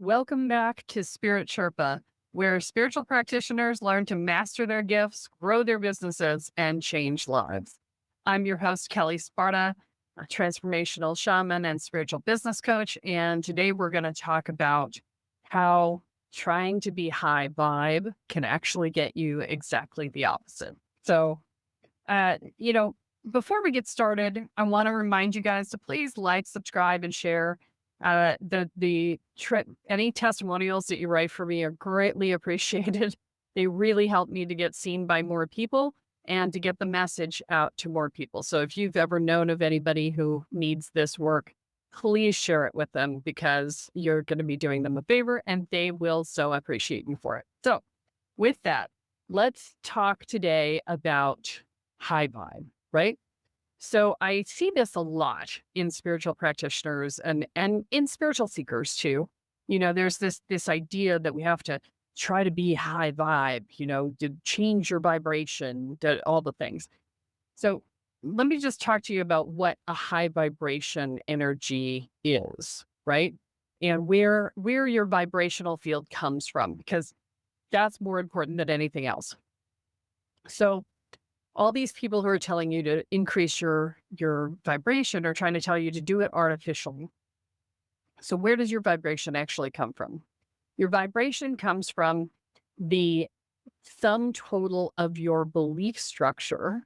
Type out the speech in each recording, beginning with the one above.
Welcome back to Spirit Sherpa, where spiritual practitioners learn to master their gifts, grow their businesses, and change lives. I'm your host, Kelle Sparta, a transformational shaman and spiritual business coach. And today we're going to talk about how trying to be high vibe can actually get you exactly the opposite. So, uh, you know, before we get started, I want to remind you guys to please like, subscribe, and share. Any testimonials that you write for me are greatly appreciated. They really help me to get seen by more people and to get the message out to more people. So if you've ever known of anybody who needs this work, please share it with them because you're going to be doing them a favor and they will so appreciate you for it. So with that, let's talk today about high vibe, right? So I see this a lot in spiritual practitioners and in spiritual seekers too. There's this idea that we have to try to be high vibe, to change your vibration, to all the things. So let me just talk to you about what a high vibration energy is, right? And where your vibrational field comes from, because that's more important than anything else. So all these people who are telling you to increase your vibration are trying to tell you to do it artificially. So where does your vibration actually come from? Your vibration comes from the sum total of your belief structure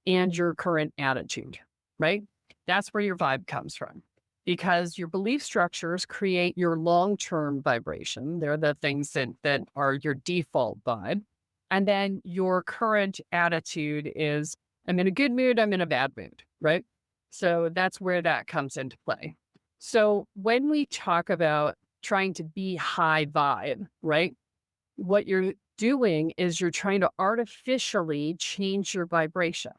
and your current attitude, right? That's where your vibe comes from. Because your belief structures create your long-term vibration. They're the things that are your default vibe. And then your current attitude is, I'm in a good mood, I'm in a bad mood, right? So that's where that comes into play. So when we talk about trying to be high vibe, right? What you're doing is you're trying to artificially change your vibration.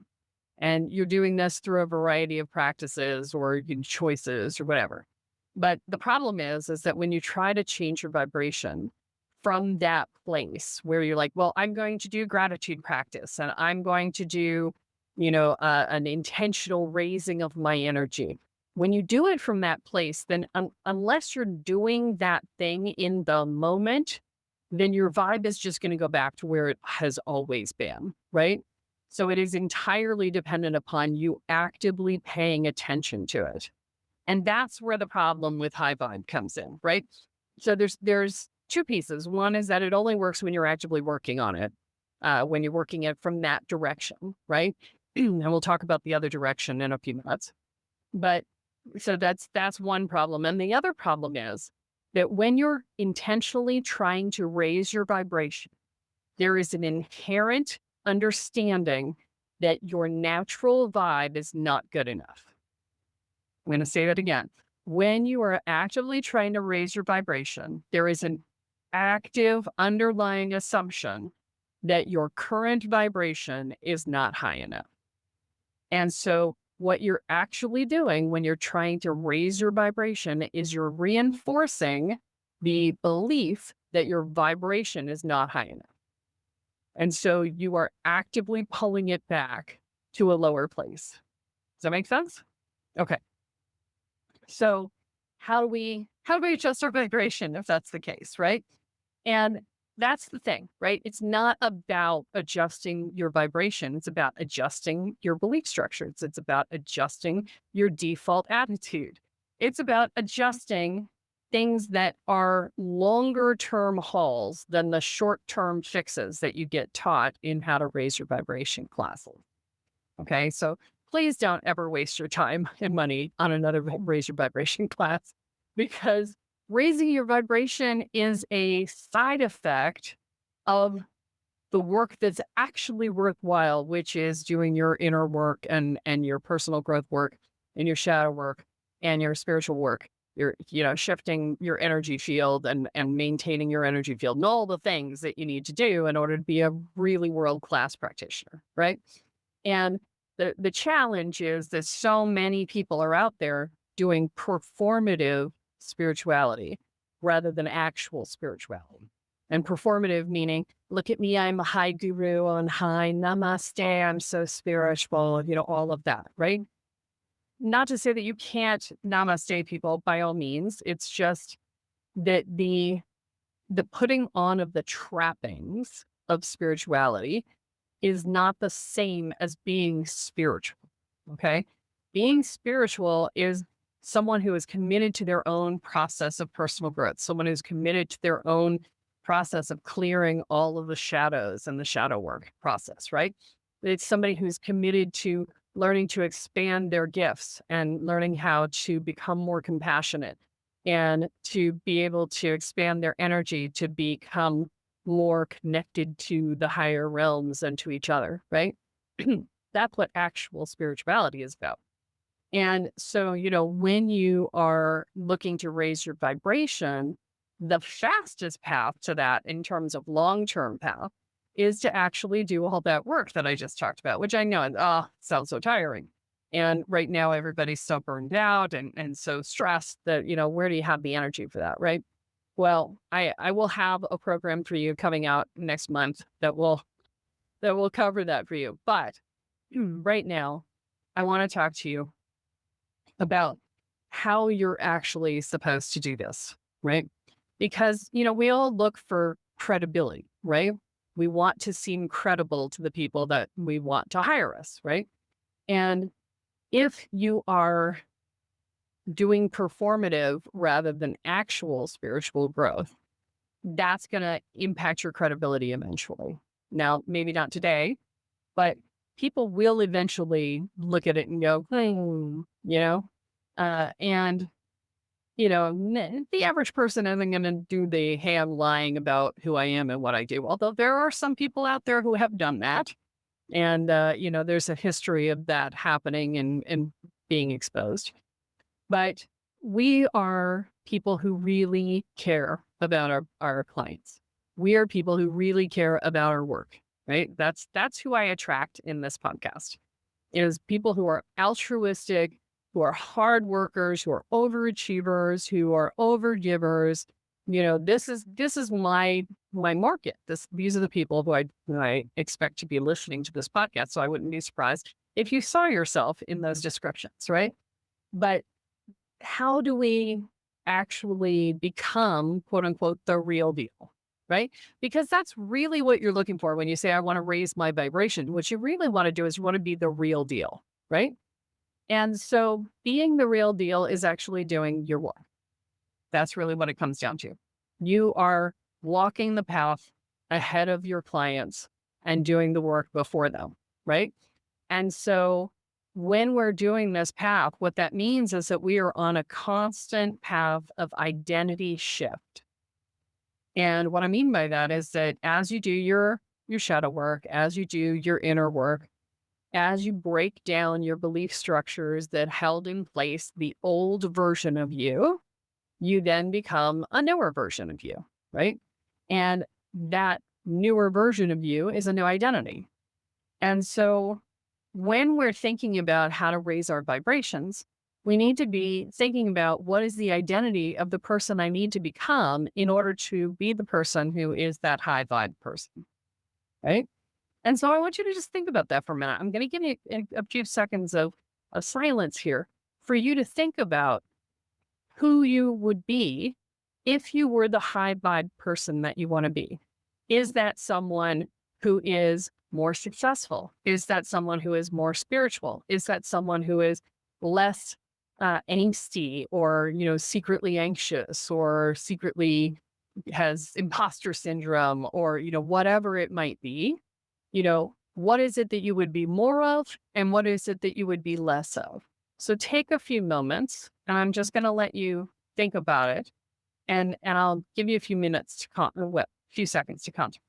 And you're doing this through a variety of practices or choices or whatever. But the problem is that when you try to change your vibration from that place where you're like, well, I'm going to do gratitude practice and I'm going to do, an intentional raising of my energy. When you do it from that place, then unless you're doing that thing in the moment, then your vibe is just going to go back to where it has always been, right? So it is entirely dependent upon you actively paying attention to it. And that's where the problem with high vibe comes in, right? So there's two pieces. One is that it only works when you're actively working on it, when you're working it from that direction, right? And we'll talk about the other direction in a few minutes. But so that's one problem. And the other problem is that when you're intentionally trying to raise your vibration, there is an inherent understanding that your natural vibe is not good enough. I'm going to say that again. When you are actively trying to raise your vibration, there is an active underlying assumption that your current vibration is not high enough. And so what you're actually doing when you're trying to raise your vibration is you're reinforcing the belief that your vibration is not high enough. And so you are actively pulling it back to a lower place. Does that make sense? Okay. So how do we adjust our vibration if that's the case, right? And that's the thing, right? It's not about adjusting your vibration. It's about adjusting your belief structures. It's about adjusting your default attitude. It's about adjusting things that are longer term hauls than the short term fixes that you get taught in how to raise your vibration classes. Okay. So please don't ever waste your time and money on another raise your vibration class, because raising your vibration is a side effect of the work that's actually worthwhile, which is doing your inner work and your personal growth work and your shadow work and your spiritual work. You're, shifting your energy field and maintaining your energy field and all the things that you need to do in order to be a really world-class practitioner, right? And the challenge is that so many people are out there doing performative spirituality rather than actual spirituality. And performative meaning, look at me, I'm a high guru on high, namaste, I'm so spiritual, all of that, right? Not to say that you can't namaste people by all means. It's just that the putting on of the trappings of spirituality is not the same as being spiritual. Okay. Being spiritual is someone who is committed to their own process of personal growth, someone who's committed to their own process of clearing all of the shadows and the shadow work process, right? It's somebody who's committed to learning to expand their gifts and learning how to become more compassionate and to be able to expand their energy to become more connected to the higher realms and to each other, right? That's what actual spirituality is about. And so, when you are looking to raise your vibration, the fastest path to that in terms of long-term path is to actually do all that work that I just talked about, which I know, sounds so tiring. And right now, everybody's so burned out and so stressed that, where do you have the energy for that, right? Well, I will have a program for you coming out next month that will cover that for you. But right now, I want to talk to you about how you're actually supposed to do this, right? Because, we all look for credibility, right? We want to seem credible to the people that we want to hire us, right? And if you are doing performative rather than actual spiritual growth, that's going to impact your credibility eventually. Now, maybe not today, but people will eventually look at it and go, and the average person isn't going to do the, hey, I'm lying about who I am and what I do. Although there are some people out there who have done that. And, there's a history of that happening and being exposed. But we are people who really care about our clients. We are people who really care about our work, right? That's who I attract in this podcast is people who are altruistic, who are hard workers, who are overachievers, who are overgivers. This is my market. These are the people who I expect to be listening to this podcast. So I wouldn't be surprised if you saw yourself in those descriptions, right? But how do we actually become, quote unquote, the real deal? Right? Because that's really what you're looking for when you say, I want to raise my vibration. What you really want to do is you want to be the real deal. Right? And so being the real deal is actually doing your work. That's really what it comes down to. You are walking the path ahead of your clients and doing the work before them. Right? And so when we're doing this path, what that means is that we are on a constant path of identity shift. And what I mean by that is that as you do your shadow work, as you do your inner work, as you break down your belief structures that held in place the old version of you, you then become a newer version of you, right? And that newer version of you is a new identity. And so when we're thinking about how to raise our vibrations, we need to be thinking about what is the identity of the person I need to become in order to be the person who is that high vibe person, right? And so I want you to just think about that for a minute. I'm going to give you a few seconds of silence here for you to think about who you would be if you were the high vibe person that you want to be. Is that someone who is more successful? Is that someone who is more spiritual? Is that someone who is less angsty or, secretly anxious or secretly has imposter syndrome or, whatever it might be? What is it that you would be more of and what is it that you would be less of? So take a few moments and I'm just going to let you think about it and I'll give you a few minutes few seconds to contemplate.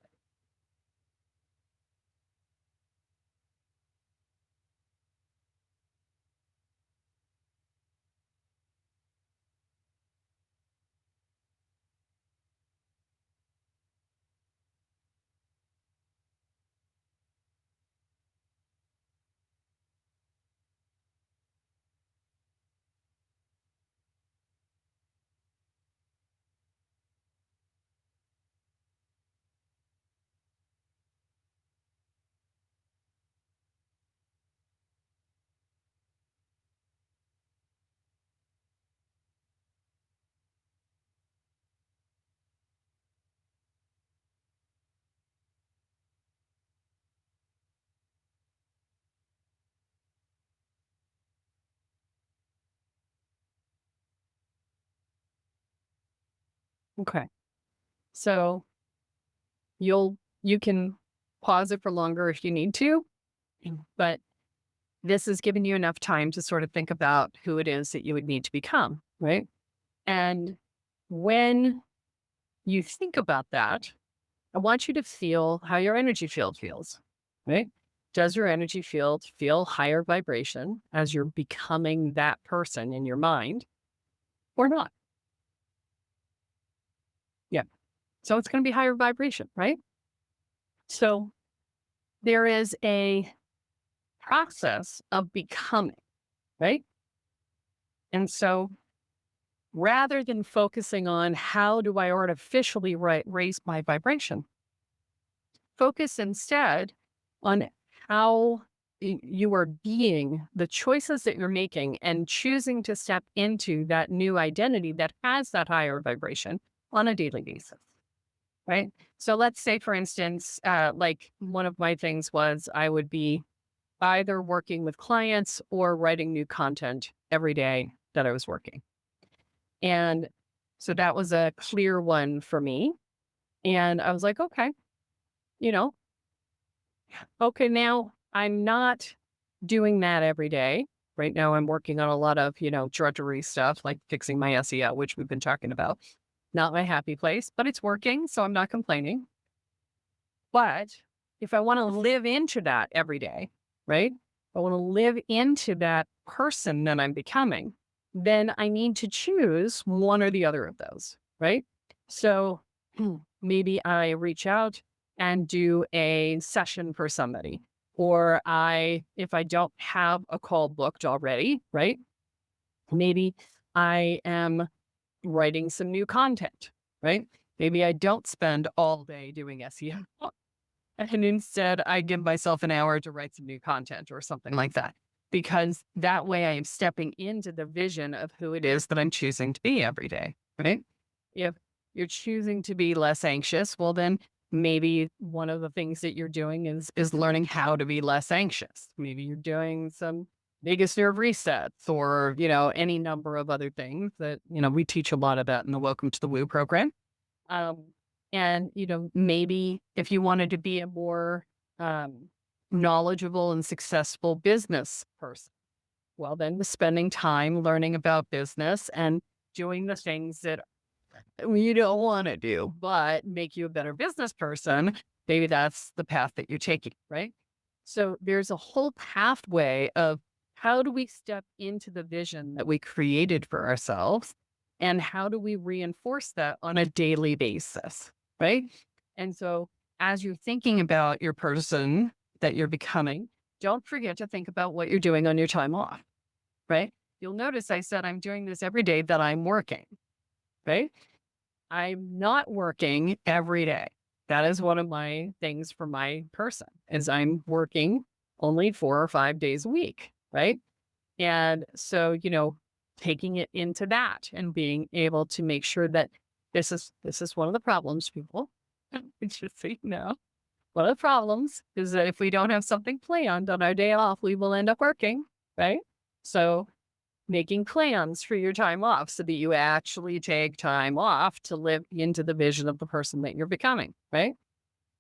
Okay. So you can pause it for longer if you need to, but this is giving you enough time to sort of think about who it is that you would need to become, right? And when you think about that, I want you to feel how your energy field feels, right? Does your energy field feel higher vibration as you're becoming that person in your mind or not? Yeah. So it's going to be higher vibration, right? So there is a process of becoming, right? And so rather than focusing on how do I artificially raise my vibration, focus instead on how you are being, the choices that you're making, and choosing to step into that new identity that has that higher vibration on a daily basis. Right. So let's say, for instance, like one of my things was I would be either working with clients or writing new content every day that I was working. And so that was a clear one for me. And I was like, okay, you know, okay, now I'm not doing that every day. Right now, I'm working on a lot of, drudgery stuff like fixing my SEO, which we've been talking about. Not my happy place, but it's working. So I'm not complaining. But if I want to live into that every day, right? I want to live into that person that I'm becoming, then I need to choose one or the other of those, right? So maybe I reach out and do a session for somebody, or if I don't have a call booked already, right? Maybe I am writing some new content, right? Maybe I don't spend all day doing SEO. And instead, I give myself an hour to write some new content or something like that. Because that way I am stepping into the vision of who it is that I'm choosing to be every day, right? If you're choosing to be less anxious, well, then maybe one of the things that you're doing is learning how to be less anxious. Maybe you're doing some biggest nerve resets or, any number of other things that, we teach a lot of that in the Welcome to the Woo program. Um, and, maybe if you wanted to be a more um, knowledgeable and successful business person, well, then spending time learning about business and doing the things that you don't want to do, but make you a better business person, maybe that's the path that you're taking, right? So there's a whole pathway of how do we step into the vision that we created for ourselves and how do we reinforce that on a daily basis, right? And so as you're thinking about your person that you're becoming, don't forget to think about what you're doing on your time off, right? You'll notice I said I'm doing this every day that I'm working, right? I'm not working every day. That is one of my things for my person is I'm working only 4 or 5 days a week, right? And so, taking it into that and being able to make sure that this is one of the problems, people. It's just so you know. One of the problems is that if we don't have something planned on our day off, we will end up working, right? So making plans for your time off so that you actually take time off to live into the vision of the person that you're becoming, right?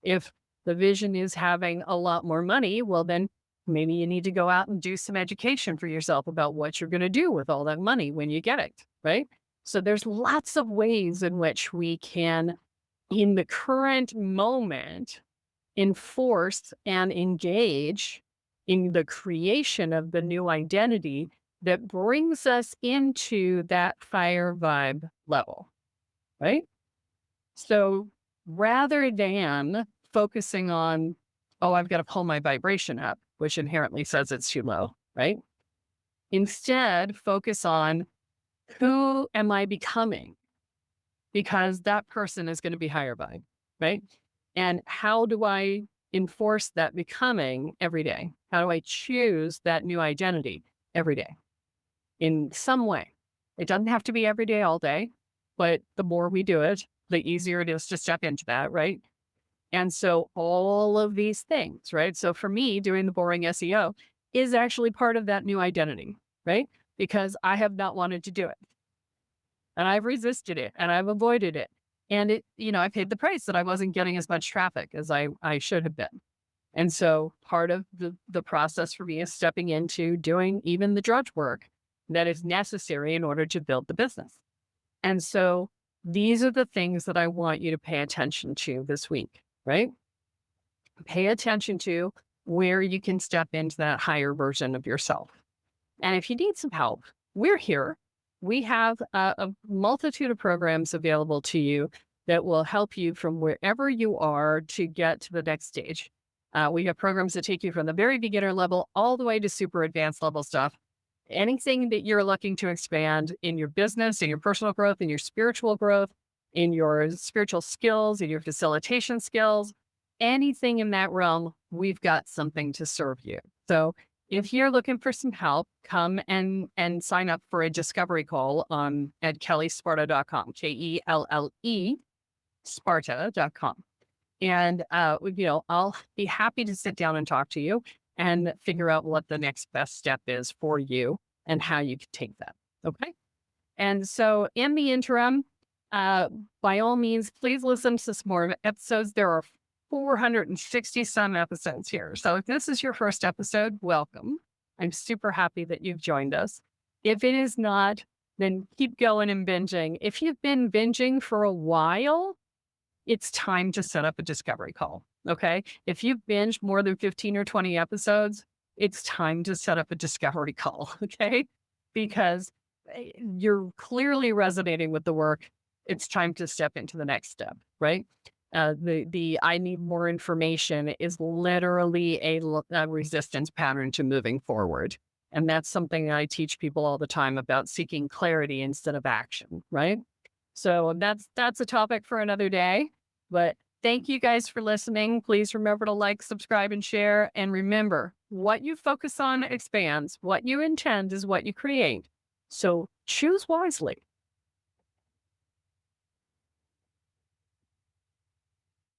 If the vision is having a lot more money, well, then maybe you need to go out and do some education for yourself about what you're going to do with all that money when you get it, right? So there's lots of ways in which we can, in the current moment, enforce and engage in the creation of the new identity that brings us into that fire vibe level, right? So rather than focusing on, oh, I've got to pull my vibration up, which inherently says it's too low, right? Instead, focus on who am I becoming? Because that person is going to be higher vibe, right? And how do I enforce that becoming every day? How do I choose that new identity every day in some way? It doesn't have to be every day, all day, but the more we do it, the easier it is to step into that, right? And so all of these things, right? So for me, doing the boring SEO is actually part of that new identity, right? Because I have not wanted to do it and I've resisted it and I've avoided it. And I paid the price that I wasn't getting as much traffic as I should have been. And so part of the process for me is stepping into doing even the drudge work that is necessary in order to build the business. And so these are the things that I want you to pay attention to this week, right? Pay attention to where you can step into that higher version of yourself. And if you need some help, we're here. We have a multitude of programs available to you that will help you from wherever you are to get to the next stage. We have programs that take you from the very beginner level all the way to super advanced level stuff. Anything that you're looking to expand in your business, in your personal growth, in your spiritual growth, in your spiritual skills, in your facilitation skills, anything in that realm, we've got something to serve you. So if you're looking for some help, come and sign up for a discovery call at kellesparta.com, KELLE Sparta.com. And, I'll be happy to sit down and talk to you and figure out what the next best step is for you and how you can take that. Okay. And so in the interim, by all means, please listen to some more episodes. There are 460 some episodes here. So if this is your first episode, welcome. I'm super happy that you've joined us. If it is not, then keep going and binging. If you've been binging for a while, it's time to set up a discovery call. Okay. If you've binged more than 15 or 20 episodes, it's time to set up a discovery call. Okay. Because you're clearly resonating with the work. It's time to step into the next step, right? The I need more information is literally a resistance pattern to moving forward. And that's something I teach people all the time about seeking clarity instead of action, right? So that's a topic for another day. But thank you guys for listening. Please remember to like, subscribe, and share. And remember, what you focus on expands. What you intend is what you create. So choose wisely.